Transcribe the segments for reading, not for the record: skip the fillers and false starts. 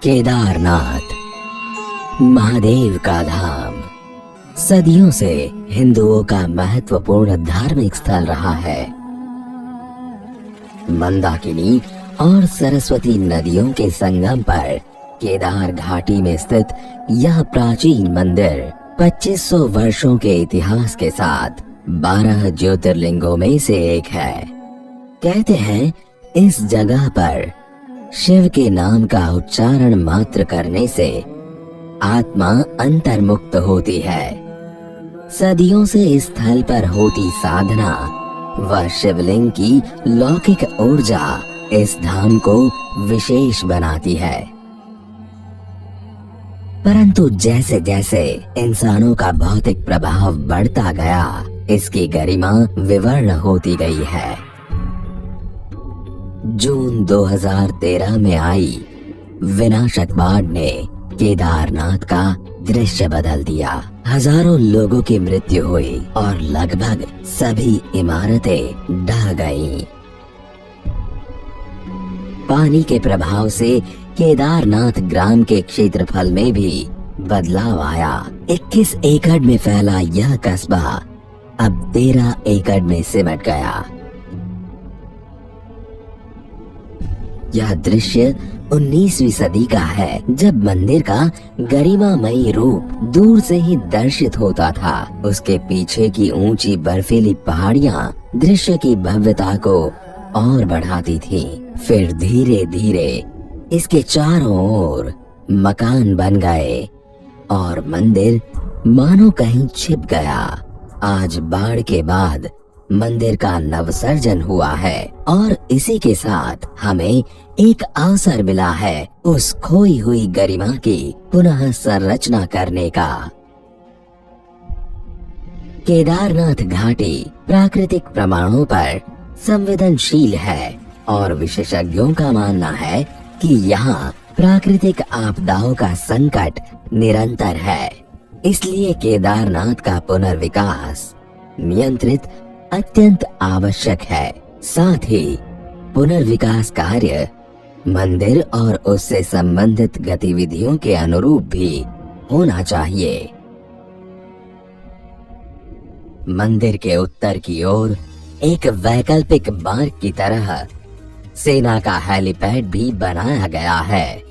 केदारनाथ, महादेव का धाम, सदियों से हिंदुओं का महत्वपूर्ण धार्मिक स्थल रहा है। मंदाकिनी और सरस्वती नदियों के संगम पर केदार घाटी में स्थित यह प्राचीन मंदिर 2500 वर्षों के इतिहास के साथ 12 ज्योतिर्लिंगों में से एक है। कहते हैं इस जगह पर शिव के नाम का उच्चारण मात्र करने से आत्मा अंतर्मुक्त होती है। सदियों से इस स्थल पर होती साधना व शिवलिंग की लौकिक ऊर्जा इस धाम को विशेष बनाती है। परंतु जैसे जैसे इंसानों का भौतिक प्रभाव बढ़ता गया, इसकी गरिमा विवर्ण होती गई है। जून 2013 में आई विनाशक बाढ़ ने केदारनाथ का दृश्य बदल दिया। हजारों लोगों की मृत्यु हुई और लगभग सभी इमारतें ढह गईं। पानी के प्रभाव से केदारनाथ ग्राम के क्षेत्रफल में भी बदलाव आया। 21 एकड़ में फैला यह कस्बा अब 13 एकड़ में सिमट गया। यह दृश्य 19वीं सदी का है, जब मंदिर का गरिमामयी रूप दूर से ही दर्शित होता था। उसके पीछे की ऊंची बर्फीली पहाड़ियां दृश्य की भव्यता को और बढ़ाती थीं। फिर धीरे धीरे इसके चारों ओर मकान बन गए और मंदिर मानो कहीं छिप गया। आज बाढ़ के बाद मंदिर का नवसर्जन हुआ है और इसी के साथ हमें एक अवसर मिला है उस खोई हुई गरिमा की पुनः संरचना करने का। केदारनाथ घाटी प्राकृतिक प्रमाणों पर संवेदनशील है और विशेषज्ञों का मानना है कि यहाँ प्राकृतिक आपदाओं का संकट निरंतर है। इसलिए केदारनाथ का पुनर्विकास नियंत्रित अत्यंत आवश्यक है। साथ ही पुनर्विकास कार्य मंदिर और उससे संबंधित गतिविधियों के अनुरूप भी होना चाहिए। मंदिर के उत्तर की ओर एक वैकल्पिक मार्ग की तरह सेना का हेलीपैड भी बनाया गया है।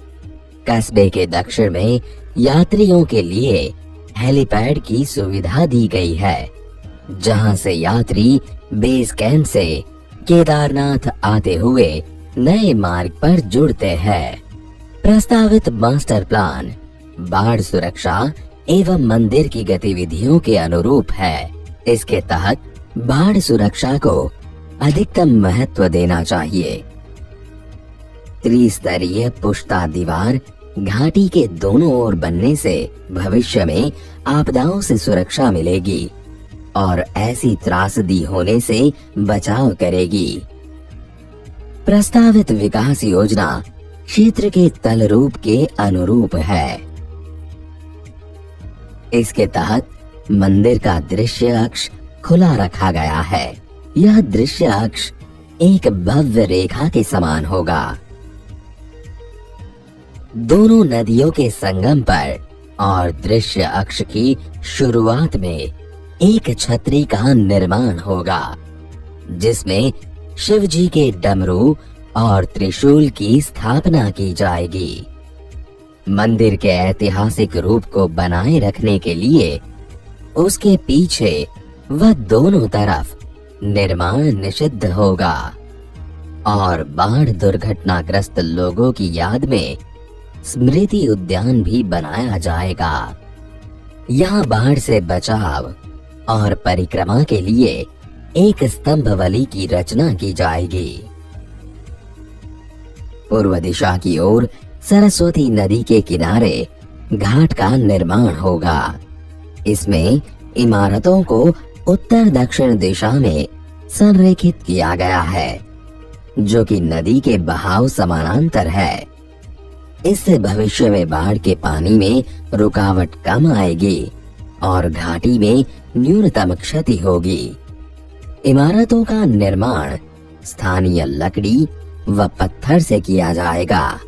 कस्बे के दक्षिण में यात्रियों के लिए हेलीपैड की सुविधा दी गई है, जहां से यात्री बेस कैंप से केदारनाथ आते हुए नए मार्ग पर जुड़ते हैं। प्रस्तावित मास्टर प्लान बाढ़ सुरक्षा एवं मंदिर की गतिविधियों के अनुरूप है। इसके तहत बाढ़ सुरक्षा को अधिकतम महत्व देना चाहिए। त्रिस्तरीय पुश्ता दीवार घाटी के दोनों ओर बनने से भविष्य में आपदाओं से सुरक्षा मिलेगी और ऐसी त्रासदी होने से बचाव करेगी। प्रस्तावित विकास योजना क्षेत्र के तल रूप के अनुरूप है। इसके तहत मंदिर का दृश्य अक्ष खुला रखा गया है। यह दृश्य अक्ष एक भव्य रेखा के समान होगा। दोनों नदियों के संगम पर और दृश्य अक्ष की शुरुआत में एक छतरी का निर्माण होगा, जिसमें शिव जी के डमरू और त्रिशूल की स्थापना की जाएगी। मंदिर के ऐतिहासिक रूप को बनाए रखने के लिए उसके पीछे व दोनों तरफ निर्माण निषिद्ध होगा और बाढ़ दुर्घटनाग्रस्त लोगों की याद में स्मृति उद्यान भी बनाया जाएगा। यहाँ बाढ़ से बचाव और परिक्रमा के लिए एक स्तंभवली की रचना की जाएगी। पूर्व दिशा की ओर सरस्वती नदी के किनारे घाट का निर्माण होगा। इसमें इमारतों को उत्तर दक्षिण दिशा में संरेखित किया गया है, जो कि नदी के बहाव समानांतर है। इससे भविष्य में बाढ़ के पानी में रुकावट कम आएगी और घाटी में न्यूनतम क्षति होगी। इमारतों का निर्माण स्थानीय लकड़ी व पत्थर से किया जाएगा।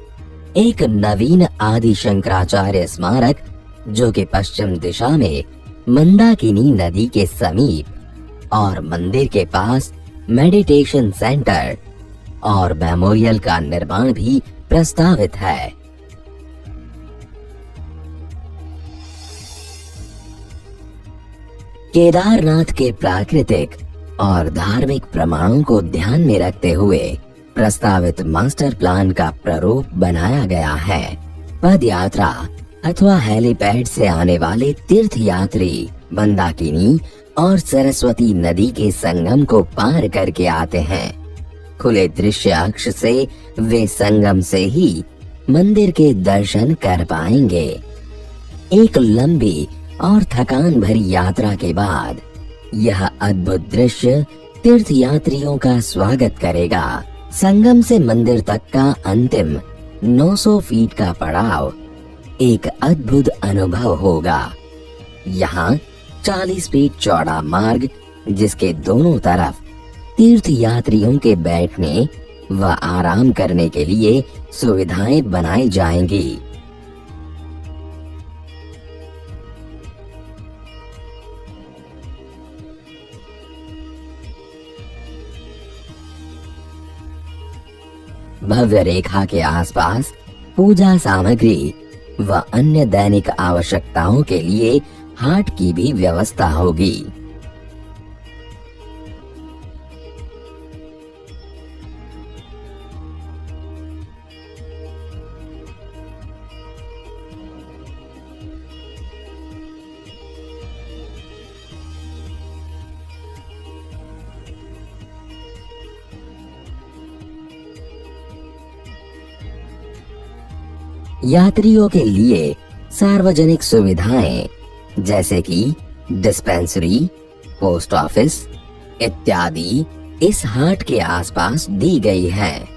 एक नवीन आदि शंकराचार्य स्मारक जो कि पश्चिम दिशा में मंदाकिनी नदी के समीप और मंदिर के पास मेडिटेशन सेंटर और मेमोरियल का निर्माण भी प्रस्तावित है। केदारनाथ के प्राकृतिक और धार्मिक प्रमाणों को ध्यान में रखते हुए प्रस्तावित मास्टर प्लान का प्रारूप बनाया गया है। पद यात्रा अथवा हेलीपैड से आने वाले तीर्थ यात्री मंदाकिनी और सरस्वती नदी के संगम को पार करके आते हैं। खुले दृश्य अक्ष से वे संगम से ही मंदिर के दर्शन कर पाएंगे। एक लंबी और थकान भरी यात्रा के बाद यह अद्भुत दृश्य तीर्थ यात्रियों का स्वागत करेगा। संगम से मंदिर तक का अंतिम 900 फीट का पड़ाव एक अद्भुत अनुभव होगा। यहाँ 40 फीट चौड़ा मार्ग जिसके दोनों तरफ तीर्थ यात्रियों के बैठने व आराम करने के लिए सुविधाएं बनाई जाएंगी। भव्य रेखा के आसपास पूजा सामग्री व अन्य दैनिक आवश्यकताओं के लिए हाट की भी व्यवस्था होगी। यात्रियों के लिए सार्वजनिक सुविधाएं जैसे कि डिस्पेंसरी, पोस्ट ऑफिस इत्यादि इस हाट के आसपास दी गई है।